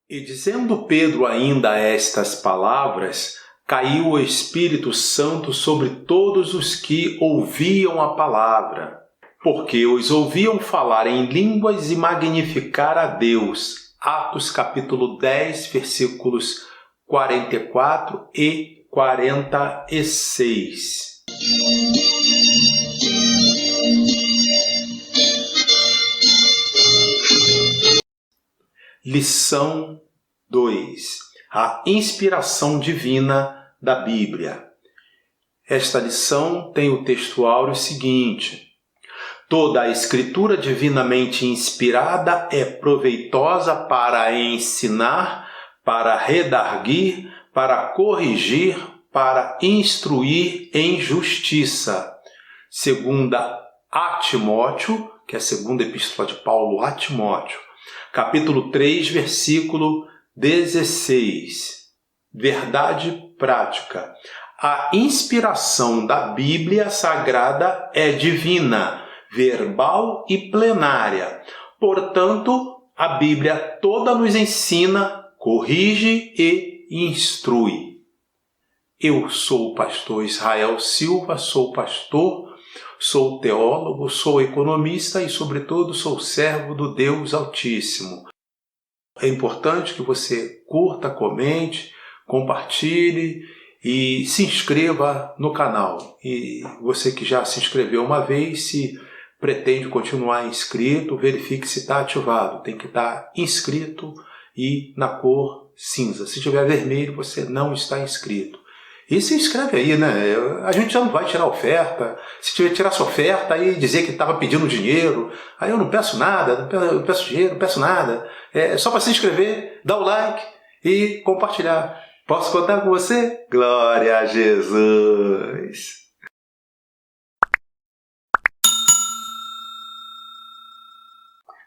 E dizendo Pedro ainda estas palavras, caiu o Espírito Santo sobre todos os que ouviam a palavra, porque os ouviam falar em línguas e magnificar a Deus. Atos capítulo 10, versículos 44 e 46. Lição 2. A inspiração divina da Bíblia. Esta lição tem o texto áureo seguinte: toda a Escritura divinamente inspirada é proveitosa para ensinar, para redarguir, para corrigir, para instruir em justiça. Segunda a Timóteo, que é a segunda epístola de Paulo a Timóteo, capítulo 3, versículo 16. Verdade prática. A inspiração da Bíblia Sagrada é divina, verbal e plenária. Portanto, a Bíblia toda nos ensina, corrige e instrui. Eu sou o pastor Israel Silva, sou pastor, sou teólogo, sou economista e, sobretudo, sou servo do Deus Altíssimo. É importante que você curta, comente, compartilhe e se inscreva no canal. E você que já se inscreveu uma vez, se pretende continuar inscrito, verifique se está ativado. Tem que estar inscrito e na cor cinza. Se tiver vermelho, você não está inscrito. E se inscreve aí, né? A gente já não vai tirar oferta. Se tiver tirar sua oferta e dizer que estava pedindo dinheiro, aí eu não peço nada, não peço dinheiro, não peço nada. É só para se inscrever, dar o like e compartilhar. Posso contar com você? Glória a Jesus!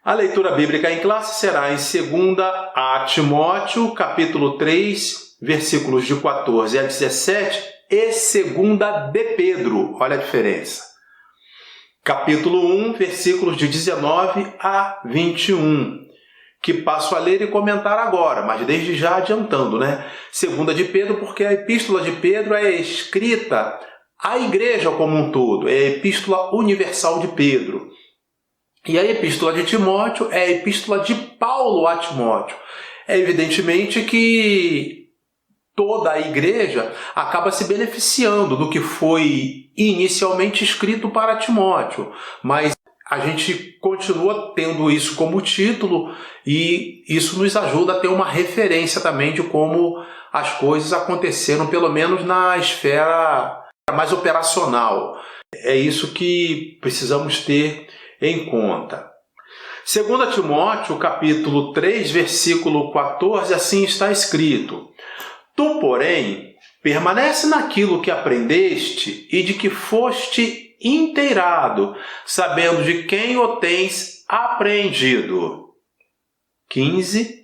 A leitura bíblica em classe será em 2 a Timóteo, capítulo 3, versículos de 14 a 17, e 2 de Pedro. Olha a diferença. Capítulo 1, versículos de 19 a 21, que passo a ler e comentar agora, mas desde já adiantando, né? 2 de Pedro, porque a epístola de Pedro é escrita à igreja como um todo, é a epístola universal de Pedro. E a epístola de Timóteo é a epístola de Paulo a Timóteo. É evidentemente que toda a igreja acaba se beneficiando do que foi inicialmente escrito para Timóteo, mas a gente continua tendo isso como título e isso nos ajuda a ter uma referência também de como as coisas aconteceram, pelo menos na esfera mais operacional. É isso que precisamos ter em conta. 2 Timóteo, capítulo 3, versículo 14, assim está escrito: Tu, porém, permanece naquilo que aprendeste e de que foste inteirado, sabendo de quem o tens aprendido. 15.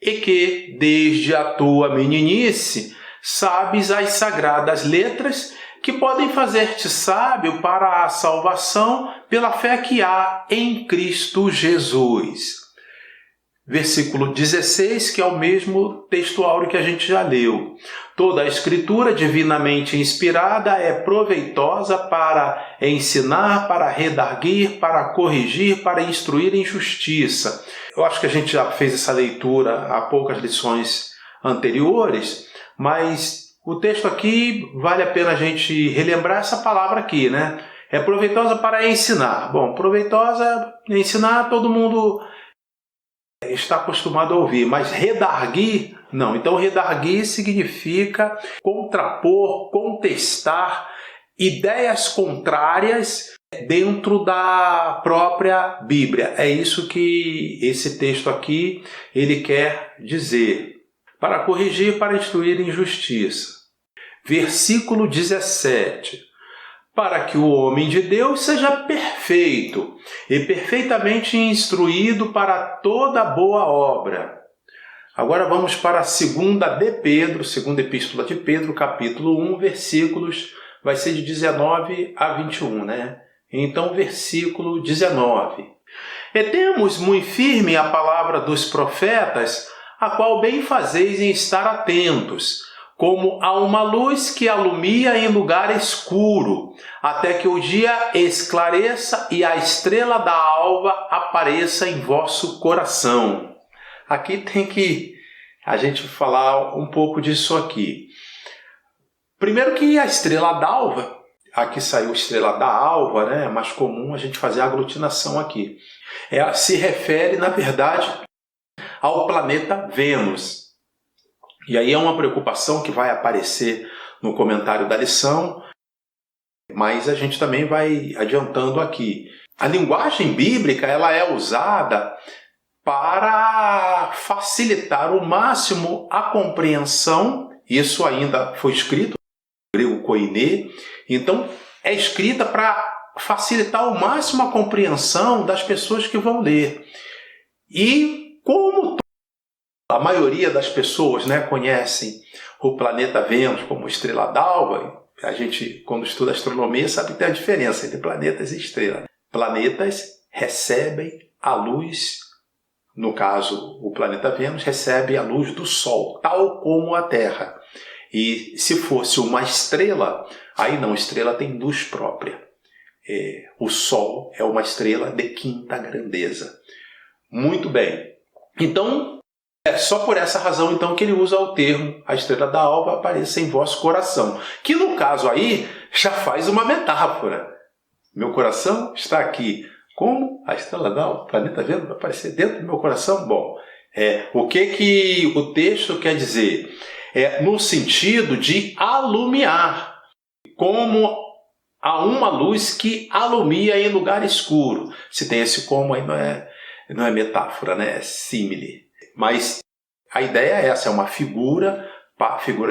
E que, desde a tua meninice, sabes as sagradas letras que podem fazer-te sábio para a salvação pela fé que há em Cristo Jesus. Versículo 16, que é o mesmo texto áureo que a gente já leu. Toda a Escritura divinamente inspirada é proveitosa para ensinar, para redarguir, para corrigir, para instruir em justiça. Eu acho que a gente já fez essa leitura há poucas lições anteriores, mas o texto aqui vale a pena a gente relembrar essa palavra aqui, né? É proveitosa para ensinar. Bom, proveitosa, ensinar, todo mundo está acostumado a ouvir, mas redarguir, não. Então, redarguir significa contrapor, contestar ideias contrárias dentro da própria Bíblia. É isso que esse texto aqui ele quer dizer. Para corrigir, para instruir em justiça. Versículo 17. Para que o homem de Deus seja perfeito e perfeitamente instruído para toda boa obra. Agora vamos para a 2 de Pedro, segunda epístola de Pedro, capítulo 1, versículos, vai ser de 19 a 21, né? Então, versículo 19. E temos muito firme a palavra dos profetas, a qual bem fazeis em estar atentos, como a uma luz que alumia em lugar escuro, até que o dia esclareça e a estrela da alva apareça em vosso coração. Aqui tem que a gente falar um pouco disso aqui. Primeiro que a estrela d'alva, aqui saiu estrela da alva, né? É mais comum a gente fazer a aglutinação aqui. Se refere, na verdade, ao planeta Vênus. E aí é uma preocupação que vai aparecer no comentário da lição, mas a gente também vai adiantando aqui. A linguagem bíblica ela é usada para facilitar ao máximo a compreensão. Isso ainda foi escrito no grego koiné. Então, é escrita para facilitar ao máximo a compreensão das pessoas que vão ler. E como a maioria das pessoas, né, conhecem o planeta Vênus como estrela d'alva, a gente, quando estuda astronomia, sabe que tem a diferença entre planetas e estrelas. Planetas recebem a luz, no caso, o planeta Vênus recebe a luz do Sol, tal como a Terra. E se fosse uma estrela, aí não, estrela tem luz própria. O Sol é uma estrela de quinta grandeza. Muito bem. Então, é só por essa razão então que ele usa o termo a estrela da alva apareça em vosso coração, que no caso aí já faz uma metáfora. Meu coração está aqui. Como a estrela da alva, o planeta Vênus vai aparecer dentro do meu coração? Bom, o que o texto quer dizer? No sentido de alumiar, como há uma luz que alumia em lugar escuro. Se tem esse como aí não é metáfora, né? É símile. Mas a ideia é essa, é uma figura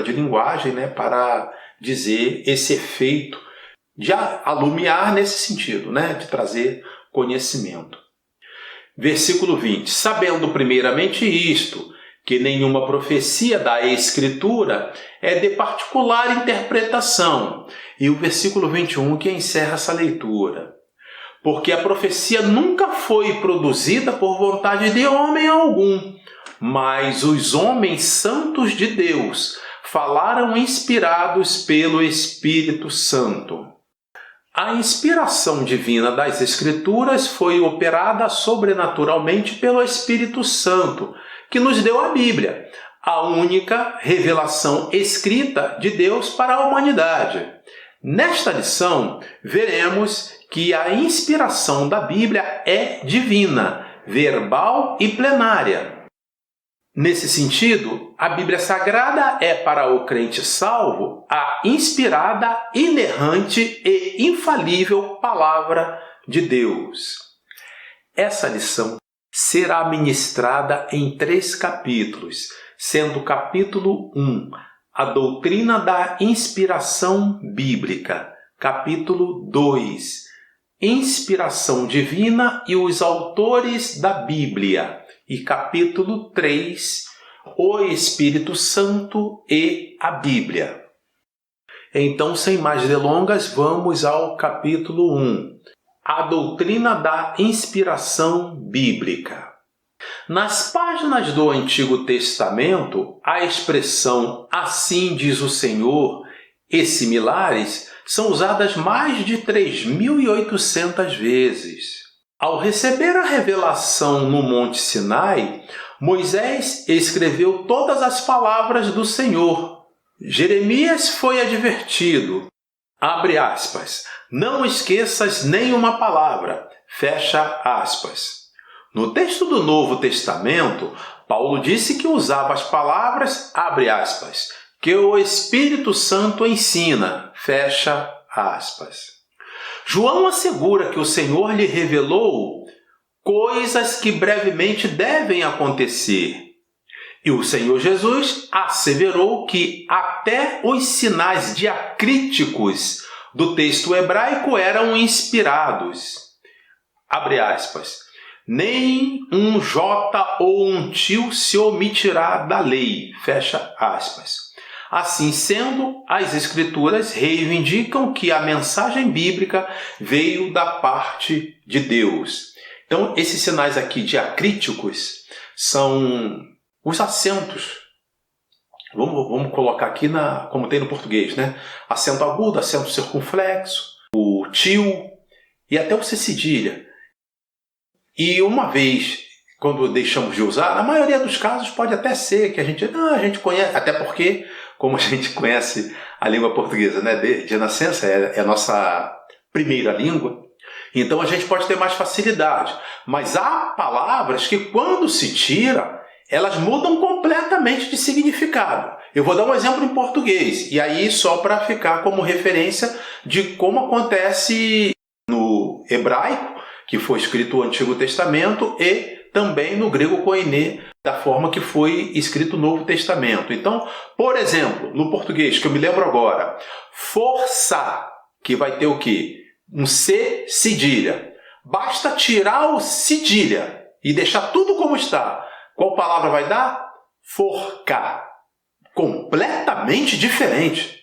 de linguagem, né, para dizer esse efeito de alumiar nesse sentido, né, de trazer conhecimento. Versículo 20. Sabendo primeiramente isto, que nenhuma profecia da Escritura é de particular interpretação. E o versículo 21 que encerra essa leitura. Porque a profecia nunca foi produzida por vontade de homem algum, mas os homens santos de Deus falaram inspirados pelo Espírito Santo. A inspiração divina das Escrituras foi operada sobrenaturalmente pelo Espírito Santo, que nos deu a Bíblia, a única revelação escrita de Deus para a humanidade. Nesta lição, veremos que a inspiração da Bíblia é divina, verbal e plenária. Nesse sentido, a Bíblia Sagrada é para o crente salvo a inspirada, inerrante e infalível Palavra de Deus. Essa lição será ministrada em 3 capítulos, sendo o capítulo 1, a doutrina da inspiração bíblica, capítulo 2, inspiração divina e os autores da Bíblia, e capítulo 3, o Espírito Santo e a Bíblia. Então, sem mais delongas, vamos ao capítulo 1, a doutrina da inspiração bíblica. Nas páginas do Antigo Testamento, a expressão "assim diz o Senhor" e similares são usadas mais de 3.800 vezes. Ao receber a revelação no Monte Sinai, Moisés escreveu todas as palavras do Senhor. Jeremias foi advertido, abre aspas, não esqueças nenhuma palavra, fecha aspas. No texto do Novo Testamento, Paulo disse que usava as palavras, abre aspas, que o Espírito Santo ensina, fecha aspas. João assegura que o Senhor lhe revelou coisas que brevemente devem acontecer. E o Senhor Jesus asseverou que até os sinais diacríticos do texto hebraico eram inspirados. Abre aspas. Nem um J ou um tio se omitirá da lei. Fecha aspas. Assim sendo, as Escrituras reivindicam que a mensagem bíblica veio da parte de Deus. Então, esses sinais aqui diacríticos são os acentos. Vamos colocar aqui como tem no português, né? Acento agudo, acento circunflexo, o tio e até o C cedilha. E uma vez, quando deixamos de usar, na maioria dos casos pode até ser que a gente conhece, até porque, como a gente conhece a língua portuguesa, né, de nascença, é a nossa primeira língua, então a gente pode ter mais facilidade. Mas há palavras que, quando se tira, elas mudam completamente de significado. Eu vou dar um exemplo em português, e aí só para ficar como referência de como acontece no hebraico, que foi escrito o Antigo Testamento, e também no grego koiné, da forma que foi escrito o Novo Testamento. Então, por exemplo, no português, que eu me lembro agora, forçar, que vai ter o quê? Um C cedilha. Basta tirar o cedilha e deixar tudo como está. Qual palavra vai dar? Forcar. Completamente diferente.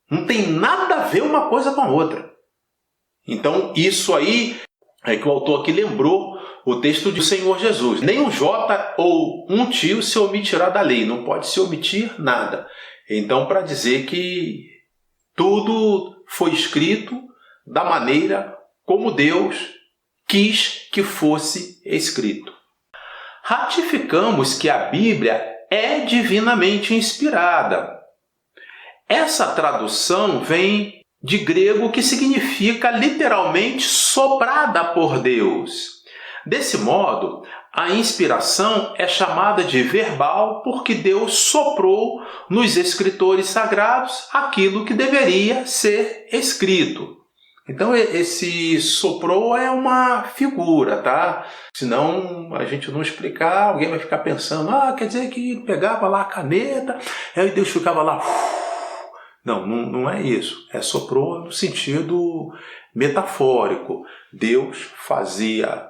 Não tem nada a ver uma coisa com a outra. Então, isso aí é que o autor aqui lembrou o texto do Senhor Jesus. Nem um J ou um tio se omitirá da lei. Não pode se omitir nada. Então, para dizer que tudo foi escrito da maneira como Deus quis que fosse escrito. Ratificamos que a Bíblia é divinamente inspirada. Essa tradução vem de grego, que significa literalmente soprada por Deus. Desse modo, a inspiração é chamada de verbal porque Deus soprou nos escritores sagrados aquilo que deveria ser escrito. Então, esse soprou é uma figura, tá? Senão, a gente não explicar, alguém vai ficar pensando, quer dizer que ele pegava lá a caneta, aí Deus ficava lá. Não é isso. É soprou no sentido metafórico. Deus fazia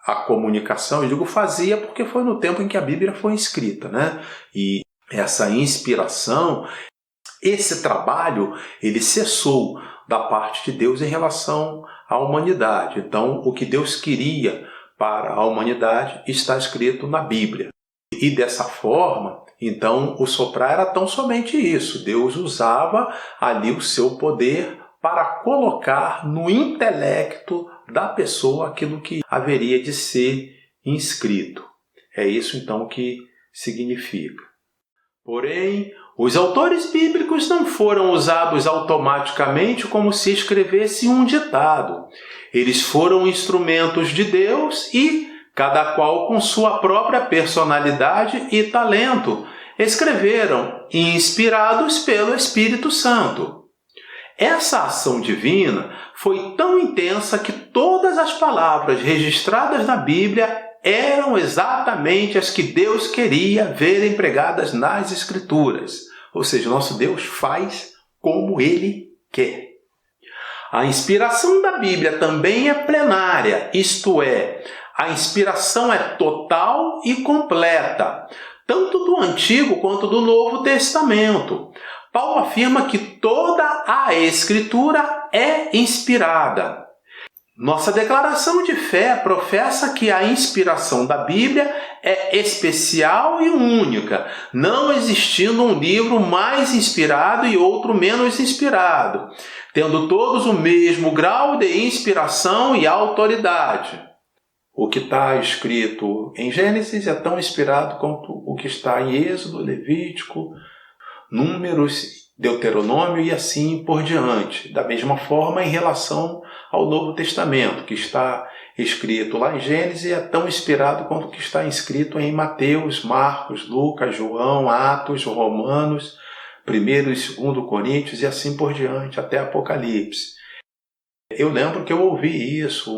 a comunicação, eu digo fazia porque foi no tempo em que a Bíblia foi escrita, né? E essa inspiração, esse trabalho, ele cessou da parte de Deus em relação à humanidade. Então, o que Deus queria para a humanidade está escrito na Bíblia. E dessa forma, então, o soprar era tão somente isso. Deus usava ali o seu poder para colocar no intelecto da pessoa aquilo que haveria de ser inscrito. É isso, então, que significa. Porém, os autores bíblicos não foram usados automaticamente como se escrevesse um ditado. Eles foram instrumentos de Deus e, cada qual com sua própria personalidade e talento, escreveram, inspirados pelo Espírito Santo. Essa ação divina foi tão intensa que todas as palavras registradas na Bíblia eram exatamente as que Deus queria ver empregadas nas Escrituras. Ou seja, nosso Deus faz como Ele quer. A inspiração da Bíblia também é plenária, isto é, a inspiração é total e completa, tanto do Antigo quanto do Novo Testamento. Paulo afirma que toda a Escritura é inspirada. Nossa declaração de fé professa que a inspiração da Bíblia é especial e única, não existindo um livro mais inspirado e outro menos inspirado, tendo todos o mesmo grau de inspiração e autoridade. O que está escrito em Gênesis é tão inspirado quanto o que está em Êxodo, Levítico, Números, Deuteronômio e assim por diante. Da mesma forma, em relação ao Novo Testamento, que está escrito lá em Gênesis, é tão inspirado quanto o que está escrito em Mateus, Marcos, Lucas, João, Atos, Romanos, 1º e 2º Coríntios e assim por diante, até Apocalipse. Eu lembro que eu ouvi isso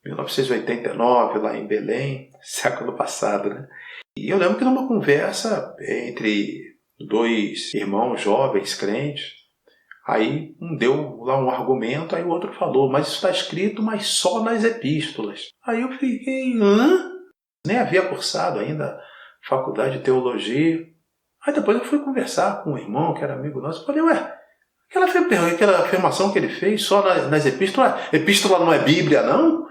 em 1989, lá em Belém, século passado, né? E eu lembro que numa conversa entre dois irmãos jovens crentes, aí um deu lá um argumento, aí o outro falou, mas isso está escrito, mas só nas epístolas. Aí eu fiquei, nem havia cursado ainda faculdade de teologia. Aí depois eu fui conversar com um irmão que era amigo nosso, falei, aquela afirmação que ele fez só nas epístolas, epístola não é Bíblia, não?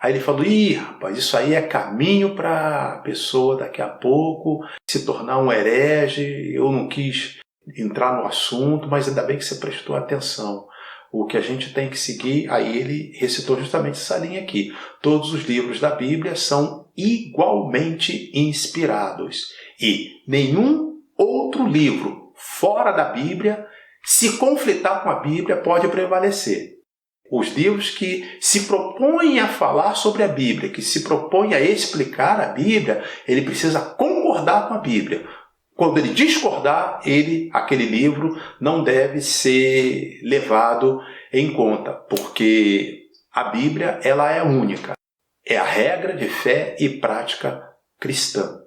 Aí ele falou, rapaz, isso aí é caminho para a pessoa daqui a pouco se tornar um herege. Eu não quis entrar no assunto, mas ainda bem que você prestou atenção. O que a gente tem que seguir, aí ele recitou justamente essa linha aqui. Todos os livros da Bíblia são igualmente inspirados. E nenhum outro livro fora da Bíblia, se conflitar com a Bíblia, pode prevalecer. Os livros que se propõem a falar sobre a Bíblia, que se propõem a explicar a Bíblia, ele precisa concordar com a Bíblia. Quando ele discordar, aquele livro não deve ser levado em conta, porque a Bíblia ela é única. É a regra de fé e prática cristã.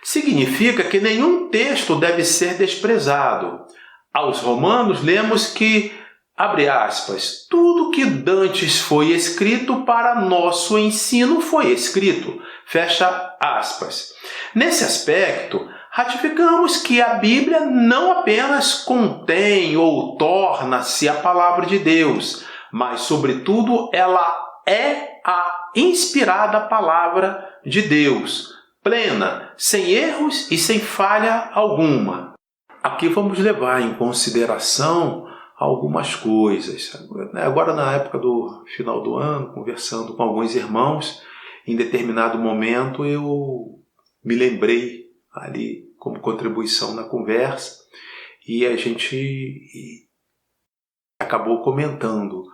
Significa que nenhum texto deve ser desprezado. Aos Romanos lemos que, abre aspas, tudo que dantes foi escrito para nosso ensino foi escrito, fecha aspas. Nesse aspecto, ratificamos que a Bíblia não apenas contém ou torna-se a palavra de Deus, mas, sobretudo, ela é a inspirada palavra de Deus, plena, sem erros e sem falha alguma. Aqui vamos levar em consideração algumas coisas. Agora, na época do final do ano, conversando com alguns irmãos, em determinado momento eu me lembrei ali como contribuição na conversa e a gente acabou comentando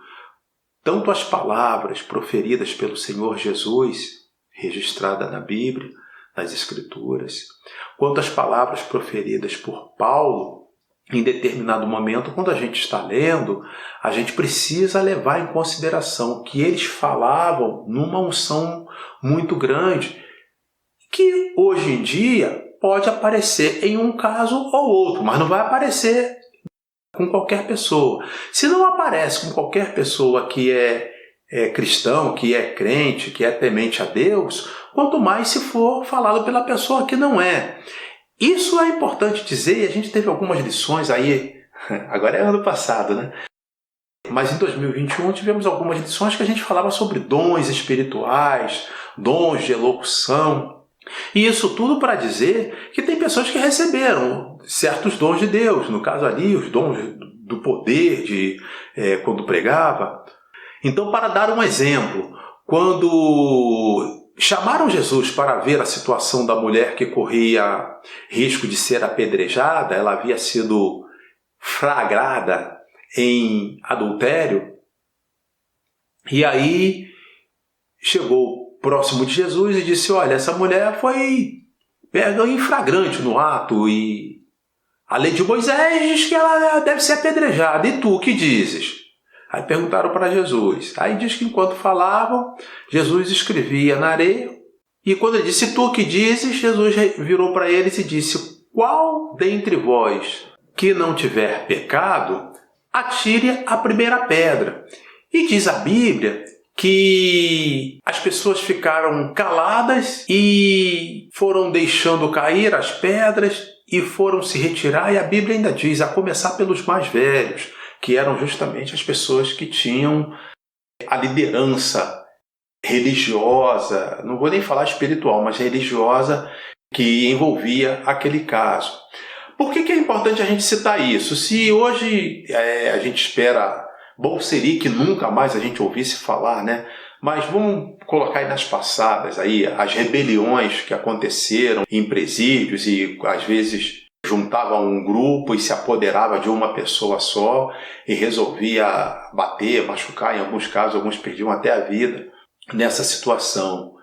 tanto as palavras proferidas pelo Senhor Jesus, registrada na Bíblia, nas Escrituras, quanto as palavras proferidas por Paulo. Em determinado momento, quando a gente está lendo, a gente precisa levar em consideração que eles falavam numa unção muito grande, que hoje em dia pode aparecer em um caso ou outro, mas não vai aparecer com qualquer pessoa. Se não aparece com qualquer pessoa que é cristão, que é crente, que é temente a Deus, quanto mais se for falado pela pessoa que não é. Isso é importante dizer, e a gente teve algumas lições aí, agora é ano passado, né? Mas em 2021 tivemos algumas lições que a gente falava sobre dons espirituais, dons de elocução. E isso tudo para dizer que tem pessoas que receberam certos dons de Deus, no caso ali, os dons do poder quando pregava. Então, para dar um exemplo, quando chamaram Jesus para ver a situação da mulher que corria risco de ser apedrejada, ela havia sido flagrada em adultério, e aí chegou próximo de Jesus e disse, olha, essa mulher foi pega em flagrante no ato e a lei de Moisés diz que ela deve ser apedrejada, e tu o que dizes? Aí perguntaram para Jesus. Aí diz que enquanto falavam, Jesus escrevia na areia. E quando ele disse, tu que dizes, Jesus virou para eles e disse, qual dentre vós que não tiver pecado, atire a primeira pedra. E diz a Bíblia que as pessoas ficaram caladas e foram deixando cair as pedras e foram se retirar. E a Bíblia ainda diz, a começar pelos mais velhos, que eram justamente as pessoas que tinham a liderança religiosa, não vou nem falar espiritual, mas religiosa, que envolvia aquele caso. Por que é importante a gente citar isso? Se hoje a gente espera, bom seria que nunca mais a gente ouvisse falar, né? Mas vamos colocar aí nas passadas aí, as rebeliões que aconteceram em presídios e às vezes juntava um grupo e se apoderava de uma pessoa só e resolvia bater, machucar, em alguns casos, alguns perdiam até a vida nessa situação.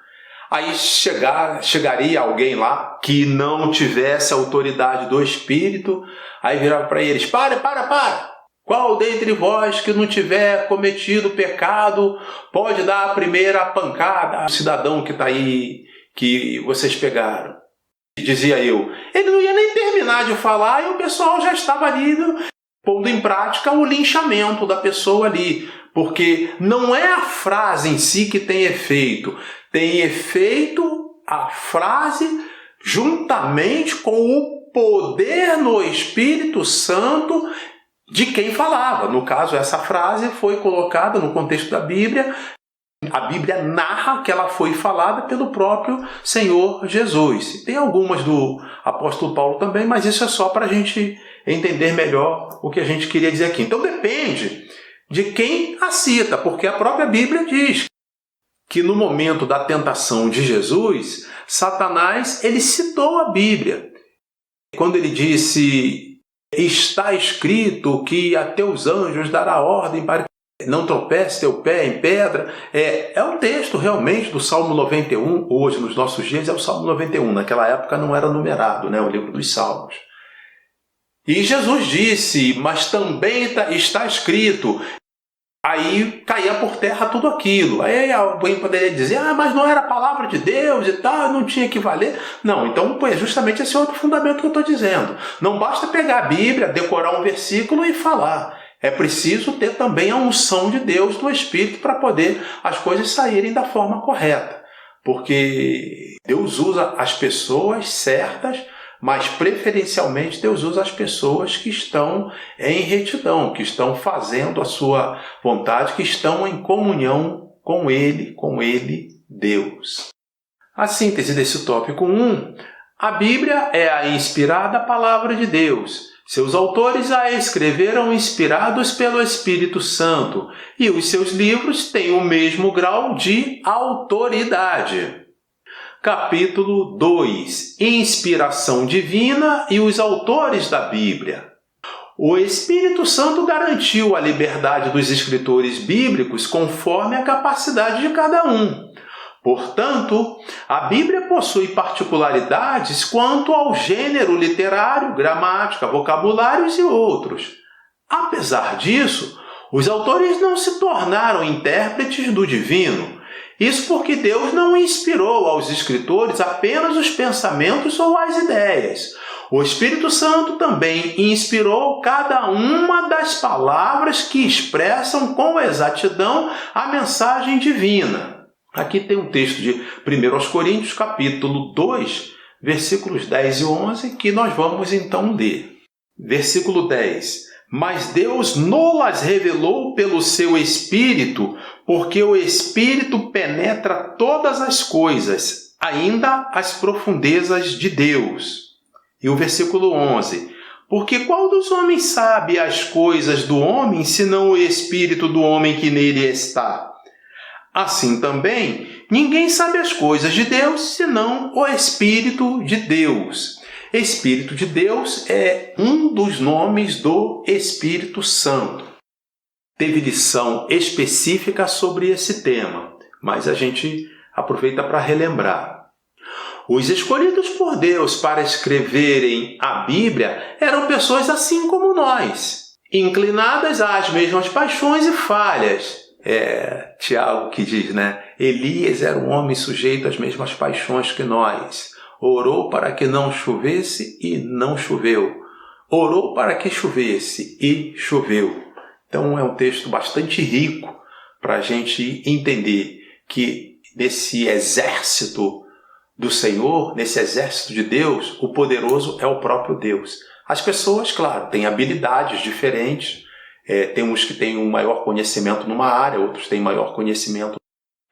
Aí chegaria alguém lá que não tivesse a autoridade do Espírito, aí virava para eles, para! Qual dentre vós que não tiver cometido pecado pode dar a primeira pancada ao cidadão que está aí, que vocês pegaram? Dizia eu. Ele não ia nem terminar de falar e o pessoal já estava ali pondo em prática o linchamento da pessoa ali. Porque não é a frase em si que tem efeito a frase juntamente com o poder no Espírito Santo de quem falava. No caso, essa frase foi colocada no contexto da Bíblia A Bíblia narra que ela foi falada pelo próprio Senhor Jesus. Tem algumas do apóstolo Paulo também, mas isso é só para a gente entender melhor o que a gente queria dizer aqui. Então depende de quem a cita, porque a própria Bíblia diz que no momento da tentação de Jesus, Satanás ele citou a Bíblia. Quando ele disse, está escrito que a teus anjos dará ordem para que não tropece teu pé em pedra. É um texto realmente do Salmo 91, hoje nos nossos dias é o Salmo 91, naquela época não era numerado, o livro dos Salmos. E Jesus disse, mas também está escrito. Aí caía por terra tudo aquilo. Aí alguém poderia dizer, mas não era a palavra de Deus e tal, não tinha que valer. Não, então é justamente esse outro fundamento que eu estou dizendo. Não basta pegar a Bíblia, decorar um versículo e falar. É preciso ter também a unção de Deus, do Espírito, para poder as coisas saírem da forma correta. Porque Deus usa as pessoas certas, mas preferencialmente Deus usa as pessoas que estão em retidão, que estão fazendo a sua vontade, que estão em comunhão com Ele, Deus. A síntese desse tópico 1, a Bíblia é a inspirada palavra de Deus. Seus autores a escreveram inspirados pelo Espírito Santo, e os seus livros têm o mesmo grau de autoridade. Capítulo 2. Inspiração divina e os autores da Bíblia. O Espírito Santo garantiu a liberdade dos escritores bíblicos conforme a capacidade de cada um. Portanto, a Bíblia possui particularidades quanto ao gênero literário, gramática, vocabulários e outros. Apesar disso, os autores não se tornaram intérpretes do divino. Isso porque Deus não inspirou aos escritores apenas os pensamentos ou as ideias. O Espírito Santo também inspirou cada uma das palavras que expressam com exatidão a mensagem divina. Aqui tem um texto de 1 Coríntios, capítulo 2, versículos 10 e 11, que nós vamos então ler. Versículo 10. Mas Deus nolas revelou pelo seu Espírito, porque o Espírito penetra todas as coisas, ainda as profundezas de Deus. E o versículo 11. Porque qual dos homens sabe as coisas do homem, senão o Espírito do homem que nele está? Assim também, ninguém sabe as coisas de Deus, senão o Espírito de Deus. Espírito de Deus é um dos nomes do Espírito Santo. Teve lição específica sobre esse tema, mas a gente aproveita para relembrar. Os escolhidos por Deus para escreverem a Bíblia eram pessoas assim como nós, inclinadas às mesmas paixões e falhas. Tiago que diz, Elias era um homem sujeito às mesmas paixões que nós. Orou para que não chovesse e não choveu. Orou para que chovesse e choveu. Então é um texto bastante rico para a gente entender que nesse exército do Senhor, nesse exército de Deus, o poderoso é o próprio Deus. As pessoas, claro, têm habilidades diferentes. Tem uns que têm um maior conhecimento numa área, outros têm maior conhecimento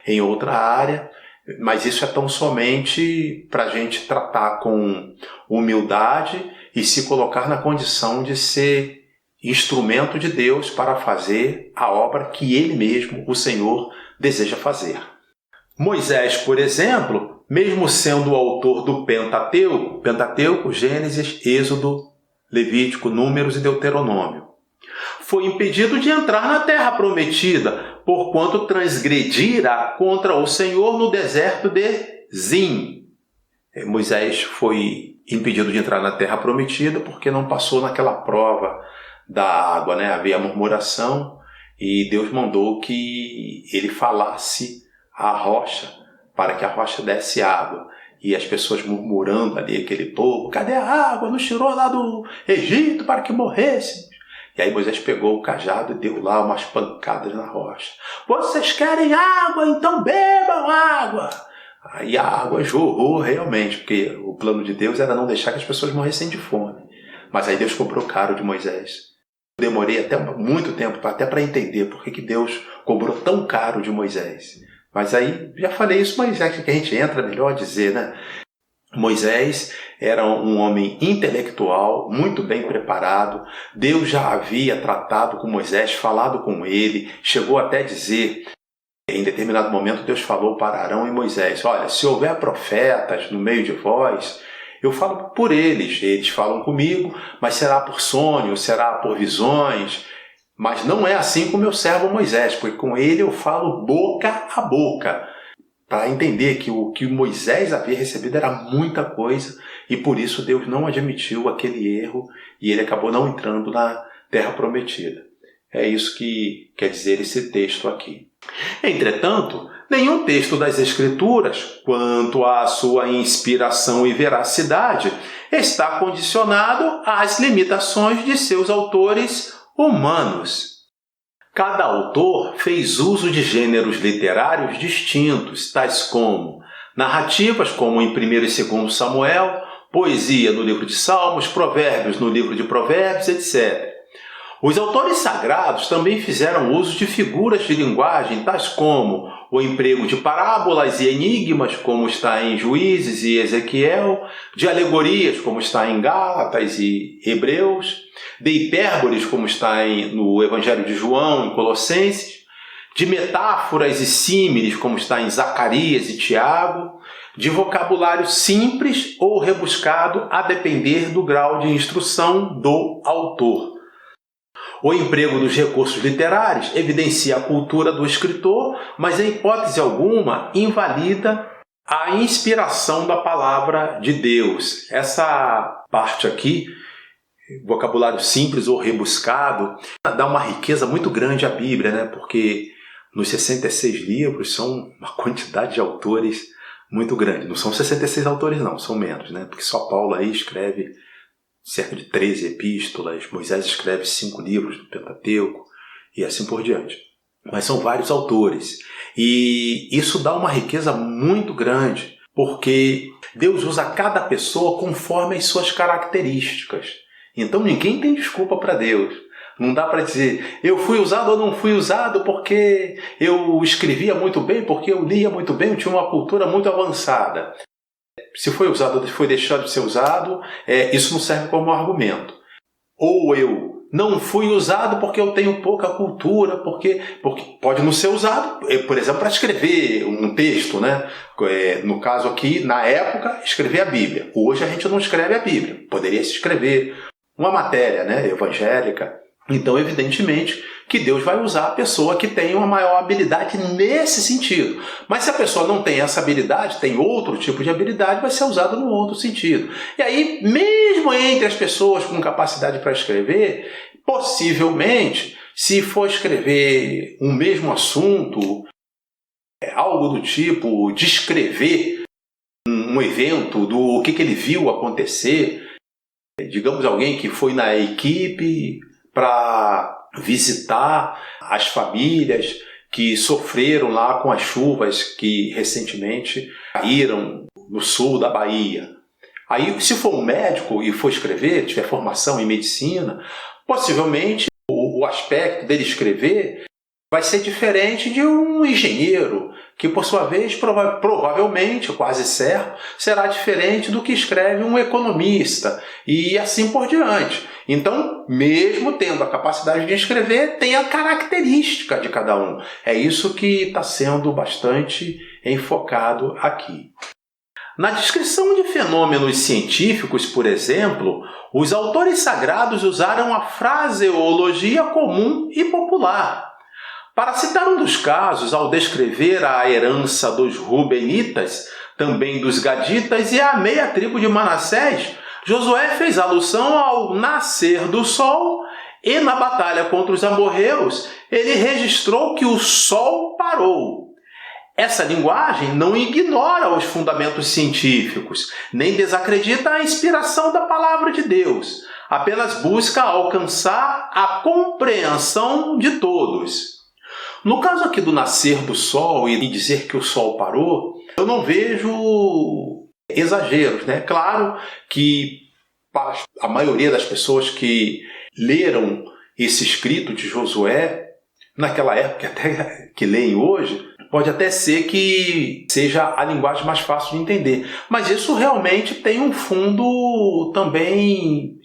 em outra área. Mas isso é tão somente para a gente tratar com humildade e se colocar na condição de ser instrumento de Deus para fazer a obra que Ele mesmo, o Senhor, deseja fazer. Moisés, por exemplo, mesmo sendo o autor do Pentateuco, Gênesis, Êxodo, Levítico, Números e Deuteronômio, foi impedido de entrar na terra prometida, porquanto transgredira contra o Senhor no deserto de Zim. Moisés foi impedido de entrar na terra prometida porque não passou naquela prova da água, Havia murmuração e Deus mandou que ele falasse à rocha para que a rocha desse água. E as pessoas murmurando ali, aquele povo, cadê a água? Nos tirou lá do Egito para que morrêssemos. E aí Moisés pegou o cajado e deu lá umas pancadas na rocha. Vocês querem água? Então bebam água! Aí a água jorrou realmente, porque o plano de Deus era não deixar que as pessoas morressem de fome. Mas aí Deus cobrou caro de Moisés. Eu demorei até muito tempo até para entender por que Deus cobrou tão caro de Moisés. Mas aí, já falei isso, mas é que a gente entra, melhor dizer, né? Moisés era um homem intelectual, muito bem preparado. Deus já havia tratado com Moisés, falado com ele, chegou até a dizer, em determinado momento Deus falou para Arão e Moisés, olha, se houver profetas no meio de vós, eu falo por eles falam comigo, mas será por sonho, será por visões, mas não é assim com o meu servo Moisés, porque com ele eu falo boca a boca, para entender que o que Moisés havia recebido era muita coisa e por isso Deus não admitiu aquele erro e ele acabou não entrando na terra prometida. É isso que quer dizer esse texto aqui. Entretanto, nenhum texto das Escrituras, quanto à sua inspiração e veracidade, está condicionado às limitações de seus autores humanos. Cada autor fez uso de gêneros literários distintos, tais como narrativas, como em 1 e 2 Samuel, poesia no livro de Salmos, provérbios no livro de Provérbios, etc. Os autores sagrados também fizeram uso de figuras de linguagem, tais como o emprego de parábolas e enigmas, como está em Juízes e Ezequiel, de alegorias, como está em Gálatas e Hebreus, de hipérboles, como está no Evangelho de João, em Colossenses, de metáforas e símiles, como está em Zacarias e Tiago, de vocabulário simples ou rebuscado, a depender do grau de instrução do autor. O emprego dos recursos literários evidencia a cultura do escritor, mas em hipótese alguma invalida a inspiração da palavra de Deus. Essa parte aqui, vocabulário simples ou rebuscado, dá uma riqueza muito grande à Bíblia, né? Porque nos 66 livros são uma quantidade de autores muito grande. Não são 66 autores não, são menos, né? Porque só Paulo aí escreve cerca de 13 epístolas, Moisés escreve 5 livros do Pentateuco e assim por diante. Mas são vários autores. E isso dá uma riqueza muito grande, porque Deus usa cada pessoa conforme as suas características. Então ninguém tem desculpa para Deus. Não dá para dizer, eu fui usado ou não fui usado porque eu escrevia muito bem, porque eu lia muito bem, eu tinha uma cultura muito avançada. Se foi usado ou foi deixado de ser usado, isso não serve como argumento. Ou eu não fui usado porque eu tenho pouca cultura, porque pode não ser usado, por exemplo, para escrever um texto, né? No caso aqui, na época, escrever a Bíblia. Hoje a gente não escreve a Bíblia. Poderia se escrever uma matéria, né, evangélica. Então, evidentemente, que Deus vai usar a pessoa que tem uma maior habilidade nesse sentido. Mas se a pessoa não tem essa habilidade, tem outro tipo de habilidade, vai ser usado no outro sentido. E aí, mesmo entre as pessoas com capacidade para escrever, possivelmente, se for escrever um mesmo assunto, algo do tipo, descrever um evento, do que ele viu acontecer, digamos alguém que foi na equipe para visitar as famílias que sofreram lá com as chuvas que recentemente caíram no sul da Bahia. Aí, se for um médico e for escrever, tiver formação em medicina, possivelmente o aspecto dele escrever vai ser diferente de um engenheiro, que por sua vez, provavelmente, quase certo, será diferente do que escreve um economista, e assim por diante. Então, mesmo tendo a capacidade de escrever, tem a característica de cada um. É isso que está sendo bastante enfocado aqui. Na descrição de fenômenos científicos, por exemplo, os autores sagrados usaram a fraseologia comum e popular. Para citar um dos casos, ao descrever a herança dos Rubenitas, também dos Gaditas e a meia tribo de Manassés, Josué fez alusão ao nascer do sol e na batalha contra os amorreus, ele registrou que o sol parou. Essa linguagem não ignora os fundamentos científicos, nem desacredita a inspiração da palavra de Deus, apenas busca alcançar a compreensão de todos. No caso aqui do nascer do sol e dizer que o sol parou, eu não vejo exageros, né? Claro que para a maioria das pessoas que leram esse escrito de Josué, naquela época até que leem hoje, pode até ser que seja a linguagem mais fácil de entender. Mas isso realmente tem um fundo também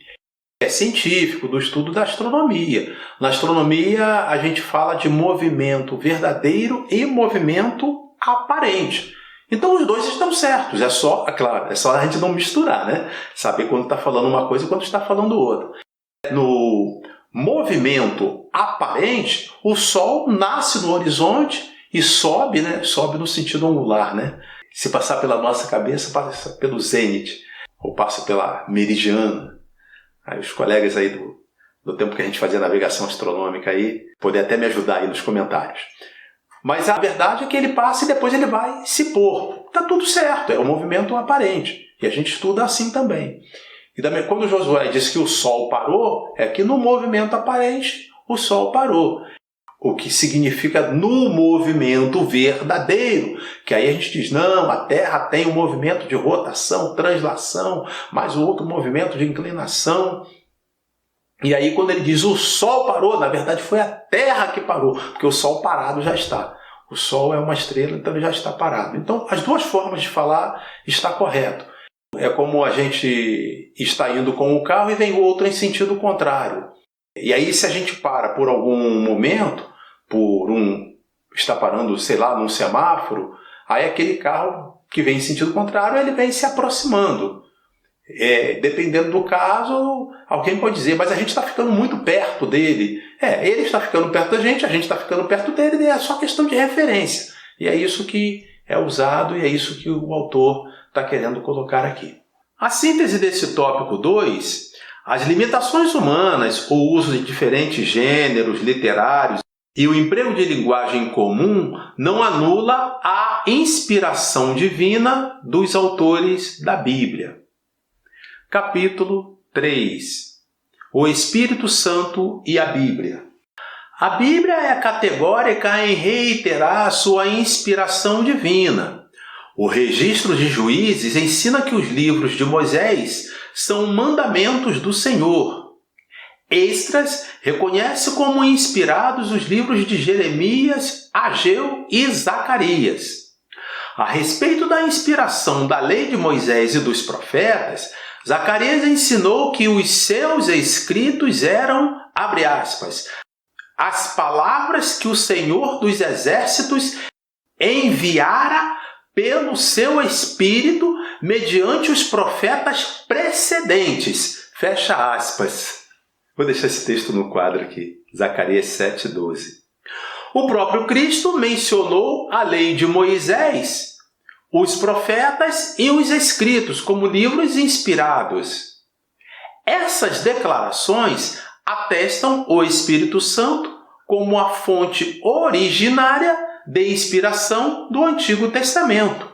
científico, do estudo da astronomia. Na astronomia, a gente fala de movimento verdadeiro e movimento aparente. Então, os dois estão certos. É só a gente não misturar, né? Saber quando está falando uma coisa e quando está falando outra. No movimento aparente, o Sol nasce no horizonte e sobe, né? Sobe no sentido angular, né? Se passar pela nossa cabeça, passa pelo zênite, ou passa pela meridiana. Aí os colegas aí do tempo que a gente fazia navegação astronômica aí, podem até me ajudar aí nos comentários. Mas a verdade é que ele passa e depois ele vai se pôr. Está tudo certo, é um movimento aparente. E a gente estuda assim também. E também, quando Josué disse que o Sol parou, é que no movimento aparente o Sol parou. O que significa no movimento verdadeiro. Que aí a gente diz, não, a Terra tem um movimento de rotação, translação, mais o outro movimento de inclinação. E aí quando ele diz o Sol parou, na verdade foi a Terra que parou, porque o Sol parado já está. O Sol é uma estrela, então ele já está parado. Então as duas formas de falar está correto. É como a gente está indo com o carro e vem o outro em sentido contrário. E aí se a gente para por algum momento, está parando, sei lá, num semáforo, aí aquele carro que vem em sentido contrário, ele vem se aproximando. Dependendo do caso, alguém pode dizer, mas a gente está ficando muito perto dele. Ele está ficando perto da gente, a gente está ficando perto dele, e é só questão de referência. E é isso que é usado e é isso que o autor está querendo colocar aqui. A síntese desse tópico 2, as limitações humanas, o uso de diferentes gêneros literários e o emprego de linguagem comum não anula a inspiração divina dos autores da Bíblia. Capítulo 3. O Espírito Santo e a Bíblia. A Bíblia é categórica em reiterar sua inspiração divina. O registro de Juízes ensina que os livros de Moisés são mandamentos do Senhor. Esdras reconhece como inspirados os livros de Jeremias, Ageu e Zacarias. A respeito da inspiração da lei de Moisés e dos profetas, Zacarias ensinou que os seus escritos eram, abre aspas, as palavras que o Senhor dos Exércitos enviara pelo seu Espírito mediante os profetas precedentes, fecha aspas. Vou deixar esse texto no quadro aqui, Zacarias 7,12. O próprio Cristo mencionou a lei de Moisés, os profetas e os escritos como livros inspirados. Essas declarações atestam o Espírito Santo como a fonte originária de inspiração do Antigo Testamento.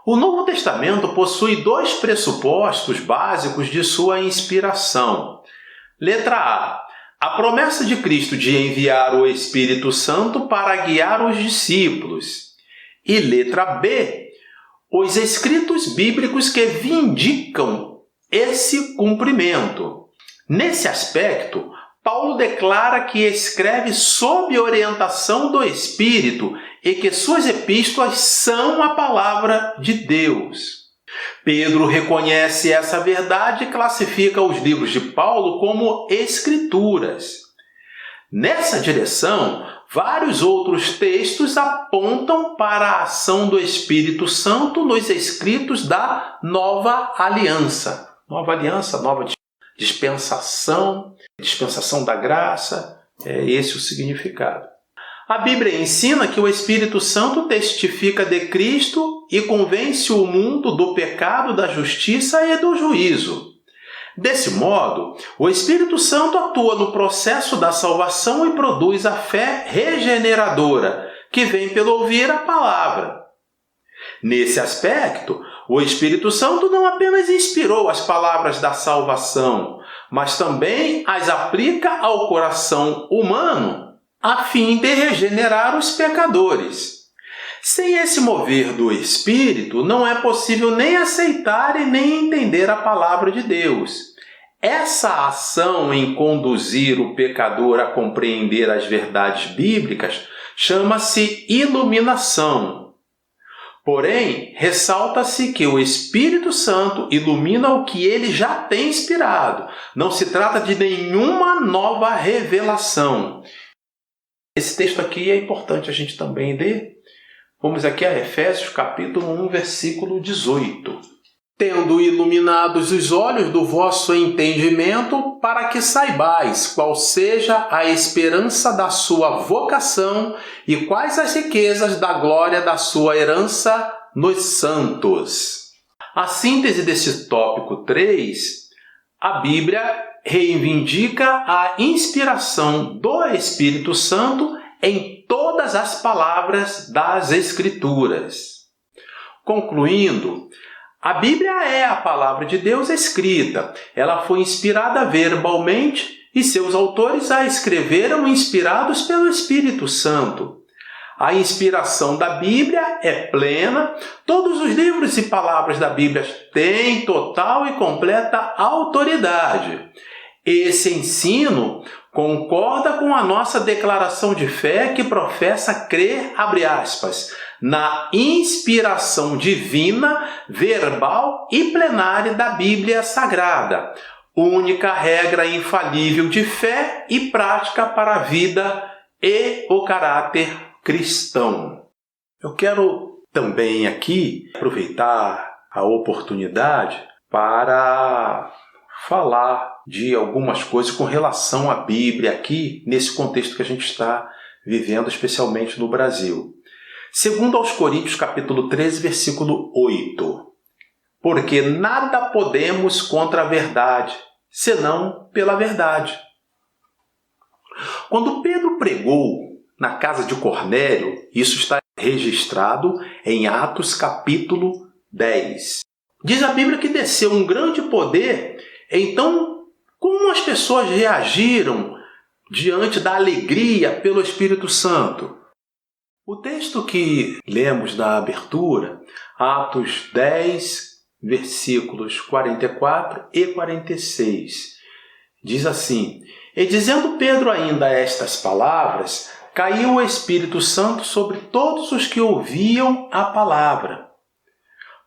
O Novo Testamento possui 2 pressupostos básicos de sua inspiração. Letra A. A promessa de Cristo de enviar o Espírito Santo para guiar os discípulos. E letra B. Os escritos bíblicos que vindicam esse cumprimento. Nesse aspecto, Paulo declara que escreve sob orientação do Espírito e que suas epístolas são a palavra de Deus. Pedro reconhece essa verdade e classifica os livros de Paulo como escrituras. Nessa direção, vários outros textos apontam para a ação do Espírito Santo nos escritos da Nova Aliança. Nova Aliança, nova dispensação, dispensação da graça, é esse o significado. A Bíblia ensina que o Espírito Santo testifica de Cristo e convence o mundo do pecado, da justiça e do juízo. Desse modo, o Espírito Santo atua no processo da salvação e produz a fé regeneradora, que vem pelo ouvir a palavra. Nesse aspecto, o Espírito Santo não apenas inspirou as palavras da salvação, mas também as aplica ao coração humano, a fim de regenerar os pecadores. Sem esse mover do Espírito, não é possível nem aceitar e nem entender a palavra de Deus. Essa ação em conduzir o pecador a compreender as verdades bíblicas chama-se iluminação. Porém, ressalta-se que o Espírito Santo ilumina o que ele já tem inspirado. Não se trata de nenhuma nova revelação. Esse texto aqui é importante a gente também ler. Vamos aqui a Efésios capítulo 1, versículo 18. Tendo iluminados os olhos do vosso entendimento, para que saibais qual seja a esperança da sua vocação e quais as riquezas da glória da sua herança nos santos. A síntese desse tópico 3, a Bíblia reivindica a inspiração do Espírito Santo em todas as palavras das Escrituras. Concluindo, a Bíblia é a palavra de Deus escrita. Ela foi inspirada verbalmente e seus autores a escreveram inspirados pelo Espírito Santo. A inspiração da Bíblia é plena. Todos os livros e palavras da Bíblia têm total e completa autoridade. Esse ensino concorda com a nossa declaração de fé que professa crer, abre aspas, na inspiração divina, verbal e plenária da Bíblia Sagrada, única regra infalível de fé e prática para a vida e o caráter cristão. Eu quero também aqui aproveitar a oportunidade para falar de algumas coisas com relação à Bíblia aqui, nesse contexto que a gente está vivendo, especialmente no Brasil. Segundo aos Coríntios, capítulo 13, versículo 8. Porque nada podemos contra a verdade, senão pela verdade. Quando Pedro pregou na casa de Cornélio, isso está registrado em Atos, capítulo 10. Diz a Bíblia que desceu um grande poder. Então, como as pessoas reagiram diante da alegria pelo Espírito Santo? O texto que lemos na abertura, Atos 10, versículos 44 e 46, diz assim: E dizendo Pedro ainda estas palavras, caiu o Espírito Santo sobre todos os que ouviam a palavra,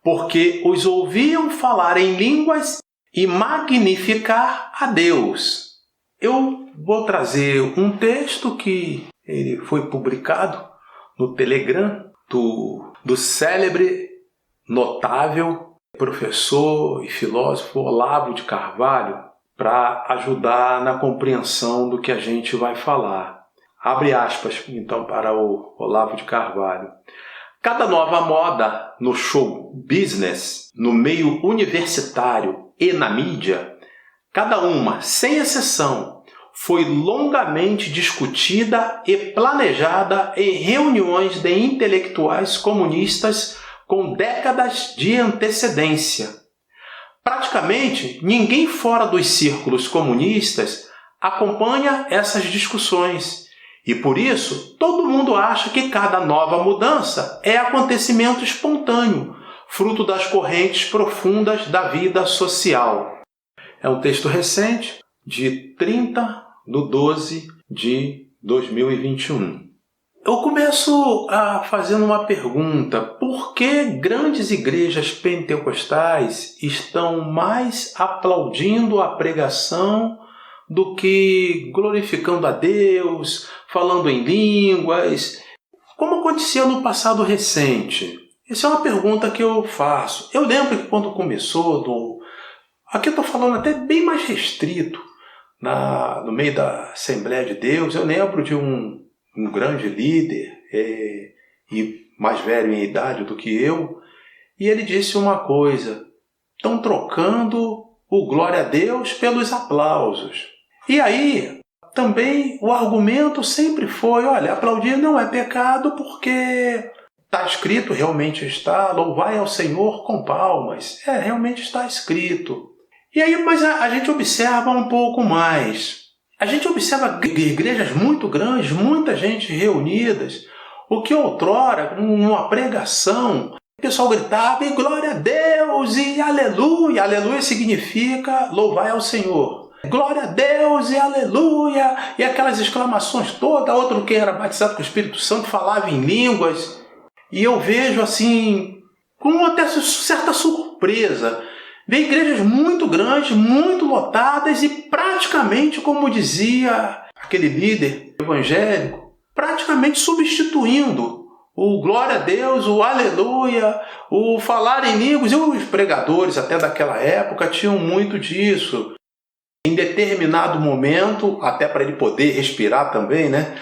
porque os ouviam falar em línguas e magnificar a Deus. Eu vou trazer um texto que ele foi publicado no Telegram do célebre, notável professor e filósofo Olavo de Carvalho, para ajudar na compreensão do que a gente vai falar. Abre aspas, então, para o Olavo de Carvalho. Cada nova moda no show business, no meio universitário e na mídia, cada uma, sem exceção, foi longamente discutida e planejada em reuniões de intelectuais comunistas com décadas de antecedência. Praticamente ninguém fora dos círculos comunistas acompanha essas discussões. E por isso, todo mundo acha que cada nova mudança é acontecimento espontâneo, fruto das correntes profundas da vida social. É um texto recente, de 30/12/2021. Eu começo fazendo uma pergunta: por que grandes igrejas pentecostais estão mais aplaudindo a pregação do que glorificando a Deus, falando em línguas, como acontecia no passado recente? Essa é uma pergunta que eu faço. Eu lembro que quando começou, aqui eu estou falando até bem mais restrito, no meio da Assembleia de Deus, eu lembro de um grande líder, e mais velho em idade do que eu, e ele disse uma coisa: estão trocando o glória a Deus pelos aplausos. E aí, também o argumento sempre foi: olha, aplaudir não é pecado porque está escrito, realmente está, louvai ao Senhor com palmas. Realmente está escrito. E aí, mas a gente observa um pouco mais. A gente observa igrejas muito grandes, muita gente reunidas, o que outrora, numa pregação, o pessoal gritava e glória a Deus e aleluia. Aleluia significa louvai ao Senhor. glória a Deus e aleluia, e aquelas exclamações todas, outro que era batizado com o Espírito Santo falava em línguas, e eu vejo assim, com até certa surpresa, ver igrejas muito grandes, muito lotadas e praticamente, como dizia aquele líder evangélico, praticamente substituindo o glória a Deus, o aleluia, o falar em línguas. E os pregadores até daquela época tinham muito disso. Em determinado momento, até para ele poder respirar também, né?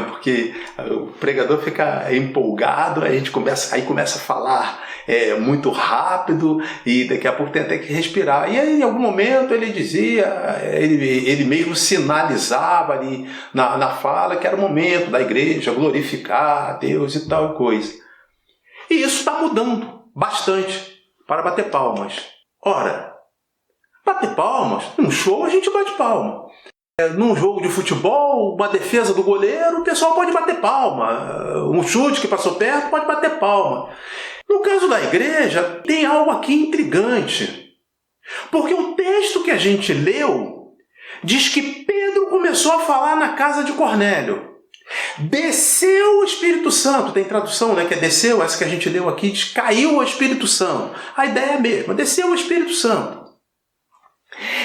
Porque o pregador fica empolgado, a gente começa a falar muito rápido e daqui a pouco tem até que respirar. E aí, em algum momento ele dizia, ele mesmo sinalizava ali na fala que era o momento da igreja glorificar a Deus e tal coisa. E isso está mudando bastante para bater palmas. Ora, bater palmas, num show a gente bate palma. Num jogo de futebol, uma defesa do goleiro, o pessoal pode bater palma. Um chute que passou perto pode bater palma. No caso da igreja, tem algo aqui intrigante. Porque o texto que a gente leu diz que Pedro começou a falar na casa de Cornélio. Desceu o Espírito Santo, tem tradução, né, que é desceu, essa que a gente leu aqui, diz caiu o Espírito Santo. A ideia é a mesma, desceu o Espírito Santo.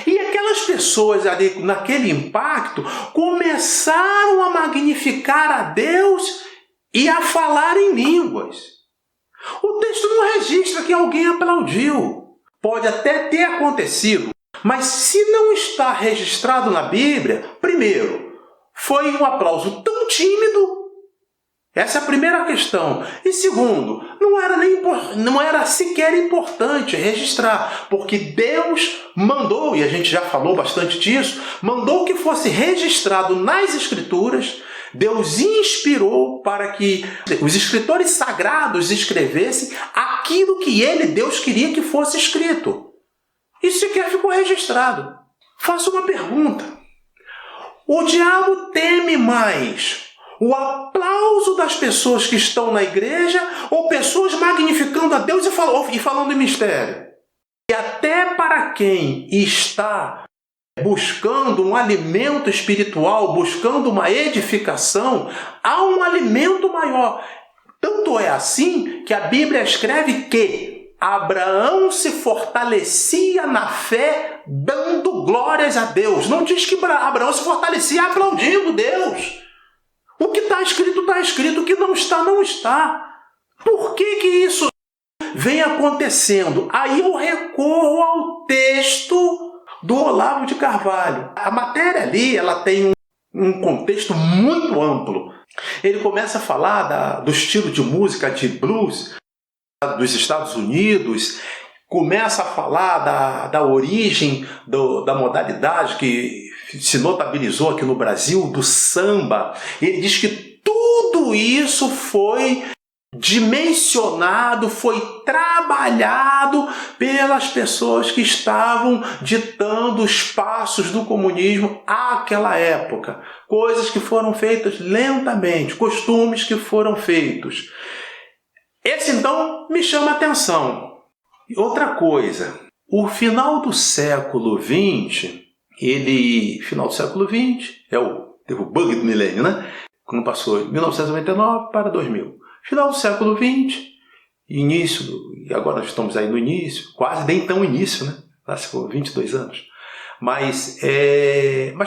E aquelas pessoas ali, naquele impacto, começaram a magnificar a Deus e a falar em línguas. O texto não registra que alguém aplaudiu. Pode até ter acontecido, mas se não está registrado na Bíblia, primeiro, foi um aplauso tão tímido. Essa é a primeira questão. E segundo, não era sequer importante registrar, porque Deus mandou, e a gente já falou bastante disso, mandou que fosse registrado nas Escrituras. Deus inspirou para que os escritores sagrados escrevessem aquilo que Deus queria que fosse escrito. Isso sequer ficou registrado. Faço uma pergunta. O diabo teme mais o aplauso das pessoas que estão na igreja ou pessoas magnificando a Deus e falando em mistério? E até para quem está buscando um alimento espiritual, buscando uma edificação, há um alimento maior. Tanto é assim que a Bíblia escreve que Abraão se fortalecia na fé dando glórias a Deus. Não diz que Abraão se fortalecia aplaudindo Deus. O que está escrito, está escrito. O que não está, não está. Por que isso vem acontecendo? Aí eu recorro ao texto do Olavo de Carvalho. A matéria ali ela tem um contexto muito amplo. Ele começa a falar do estilo de música de blues dos Estados Unidos, começa a falar da origem da modalidade que se notabilizou aqui no Brasil, do samba. Ele diz que tudo isso foi dimensionado, foi trabalhado pelas pessoas que estavam ditando os passos do comunismo àquela época. Coisas que foram feitas lentamente, costumes que foram feitos. Esse, então, me chama a atenção. Outra coisa, o final do século XX, final do século XX, teve o bug do milênio, né? Quando passou de 1999 para 2000. Final do século XX, e agora nós estamos aí no início, quase nem tão início, né? Lá se for 22 anos. Mas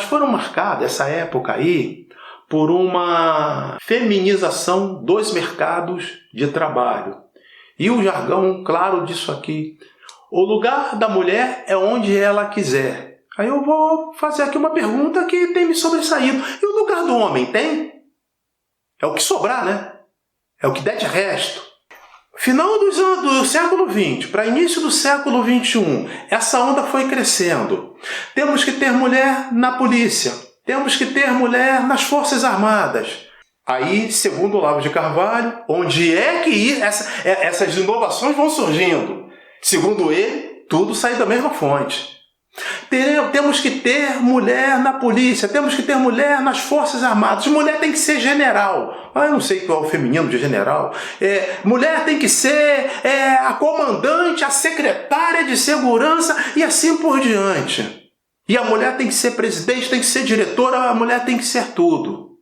foram marcadas, essa época aí, por uma feminização dos mercados de trabalho. E o jargão claro disso aqui, o lugar da mulher é onde ela quiser. Aí eu vou fazer aqui uma pergunta que tem me sobressaído. E o lugar do homem tem? É o que sobrar, né? É o que der de resto. Final do século XX para início do século XXI, essa onda foi crescendo. Temos que ter mulher na polícia. Temos que ter mulher nas Forças Armadas. Aí, segundo o Olavo de Carvalho, onde é que essas inovações vão surgindo? Segundo ele, tudo sai da mesma fonte. Temos que ter mulher na polícia, temos que ter mulher nas Forças Armadas. Mulher tem que ser general. Eu não sei qual é o feminino de general. Mulher tem que ser a comandante, a secretária de segurança e assim por diante. E a mulher tem que ser presidente, tem que ser diretora, a mulher tem que ser tudo.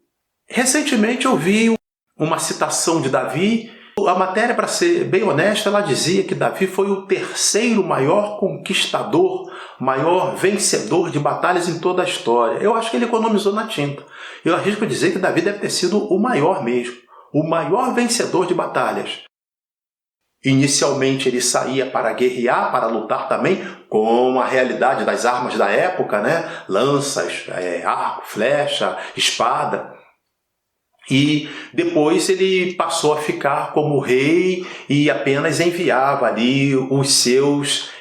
Recentemente eu vi uma citação de Davi. A matéria, para ser bem honesta, ela dizia que Davi foi o terceiro maior conquistador, maior vencedor de batalhas em toda a história. Eu acho que ele economizou na tinta. Eu arrisco dizer que Davi deve ter sido o maior mesmo, o maior vencedor de batalhas. Inicialmente ele saía para guerrear, para lutar também com a realidade das armas da época, né? Lanças, arco, flecha, espada. E depois ele passou a ficar como rei e apenas enviava ali os seus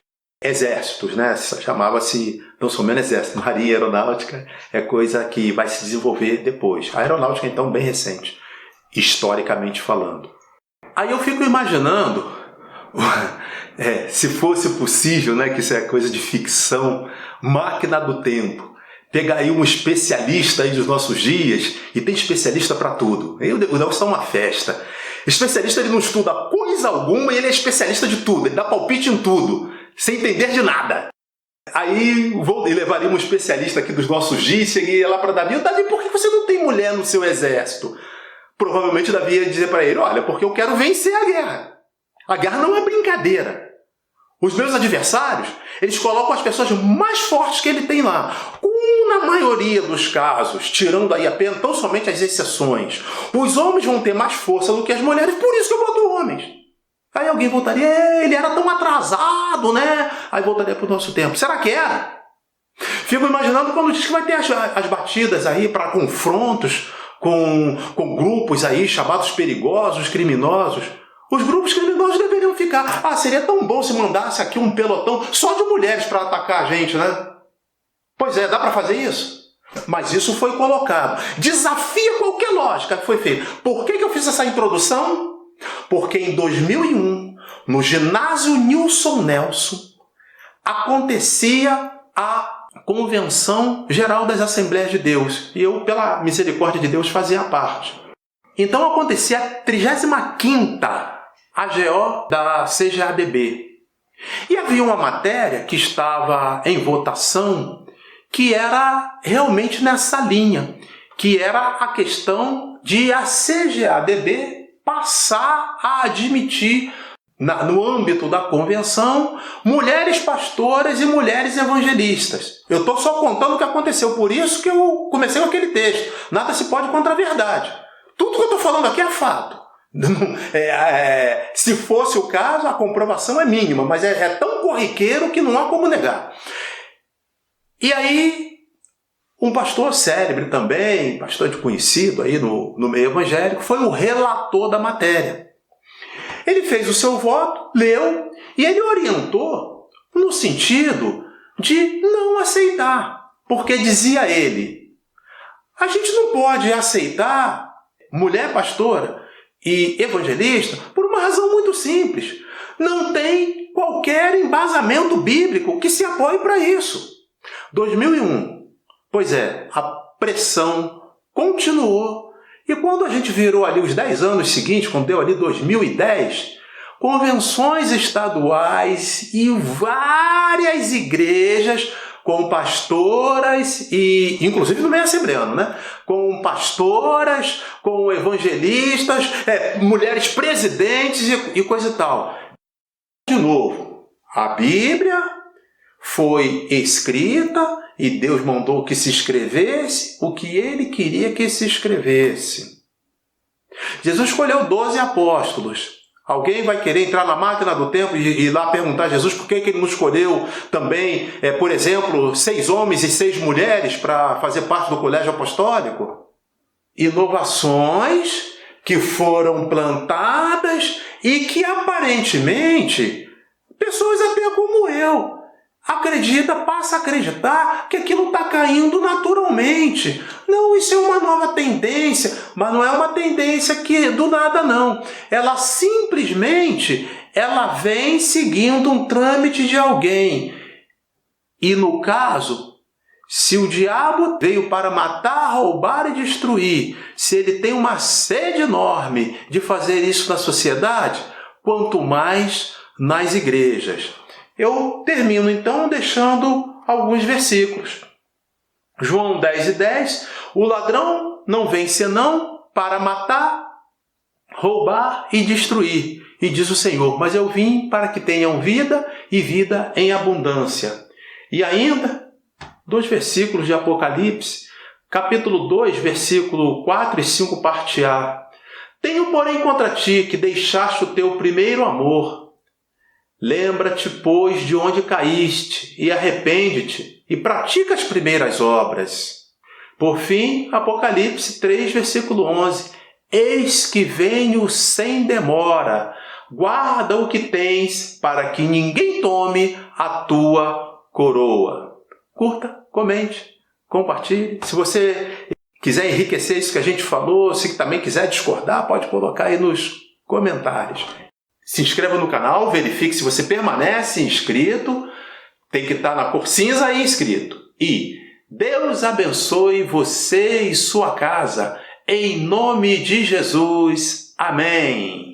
exércitos, né? Chamava-se, não somente exército, marinha aeronáutica, é coisa que vai se desenvolver depois. A aeronáutica, então, bem recente, historicamente falando. Aí eu fico imaginando, se fosse possível, né, que isso é coisa de ficção, máquina do tempo, pegar aí um especialista aí dos nossos dias, e tem especialista para tudo. O Nelson é uma festa. Especialista, ele não estuda coisa alguma e ele é especialista de tudo. Ele dá palpite em tudo, sem entender de nada. Aí levaria um especialista aqui dos nossos dias, cheguei lá para Davi. Davi, por que você não tem mulher no seu exército? Provavelmente Davi ia dizer para ele, olha, porque eu quero vencer a guerra. A guerra não é brincadeira. Os meus adversários, eles colocam as pessoas mais fortes que ele tem lá. Na maioria dos casos, tirando aí apenas, tão somente as exceções, os homens vão ter mais força do que as mulheres, por isso que eu boto homens. Aí alguém voltaria, ele era tão atrasado, né? Aí voltaria para o nosso tempo. Será que era? Fico imaginando quando diz que vai ter as batidas aí para confrontos com grupos aí chamados perigosos, criminosos. Os grupos criminosos deveriam ficar. Seria tão bom se mandasse aqui um pelotão só de mulheres para atacar a gente, né? Pois é, dá para fazer isso? Mas isso foi colocado. Desafia qualquer lógica que foi feita. Por que eu fiz essa introdução? Porque em 2001, no ginásio Nilson Nelson, acontecia a Convenção Geral das Assembleias de Deus. E eu, pela misericórdia de Deus, fazia parte. Então acontecia a 35ª AGO da CGADB. E havia uma matéria que estava em votação que era realmente nessa linha, que era a questão de a CGADB passar a admitir, no âmbito da convenção, mulheres pastoras e mulheres evangelistas. Eu estou só contando o que aconteceu, por isso que eu comecei com aquele texto. Nada se pode contra a verdade. Tudo que eu estou falando aqui é fato. Se fosse o caso, a comprovação é mínima, mas é tão corriqueiro que não há como negar. E aí, um pastor célebre também, bastante conhecido aí no meio evangélico, foi o relator da matéria. Ele fez o seu voto, leu, e ele orientou no sentido de não aceitar. Porque dizia ele, a gente não pode aceitar mulher pastora e evangelista por uma razão muito simples. Não tem qualquer embasamento bíblico que se apoie para isso. 2001. Pois é, a pressão continuou. E quando a gente virou ali os 10 anos seguintes, quando deu ali 2010, convenções estaduais e várias igrejas com pastoras, e inclusive no meio assembleano, né? Com pastoras, com evangelistas, mulheres presidentes e coisa e tal. De novo, a Bíblia foi escrita e Deus mandou que se escrevesse o que ele queria que se escrevesse. Jesus escolheu 12 apóstolos. Alguém vai querer entrar na máquina do tempo e ir lá perguntar a Jesus por que ele não escolheu também, por exemplo, 6 homens e 6 mulheres para fazer parte do colégio apostólico? Inovações que foram plantadas e que aparentemente pessoas até como eu passa a acreditar que aquilo está caindo naturalmente. Não, isso é uma nova tendência, mas não é uma tendência que do nada não. Ela simplesmente vem seguindo um trâmite de alguém. E no caso, se o diabo veio para matar, roubar e destruir, se ele tem uma sede enorme de fazer isso na sociedade, quanto mais nas igrejas. Eu termino então deixando alguns versículos. João 10:10, o ladrão não vem senão para matar, roubar e destruir. E diz o Senhor, mas eu vim para que tenham vida e vida em abundância. E ainda, 2 versículos de Apocalipse, capítulo 2, versículo 4 e 5, parte A. Tenho, porém, contra ti que deixaste o teu primeiro amor. Lembra-te, pois, de onde caíste, e arrepende-te, e pratica as primeiras obras. Por fim, Apocalipse 3, versículo 11. Eis que venho sem demora. Guarda o que tens, para que ninguém tome a tua coroa. Curta, comente, compartilhe. Se você quiser enriquecer isso que a gente falou, se também quiser discordar, pode colocar aí nos comentários. Se inscreva no canal, verifique se você permanece inscrito. Tem que estar na cor cinza e inscrito. E Deus abençoe você e sua casa. Em nome de Jesus. Amém.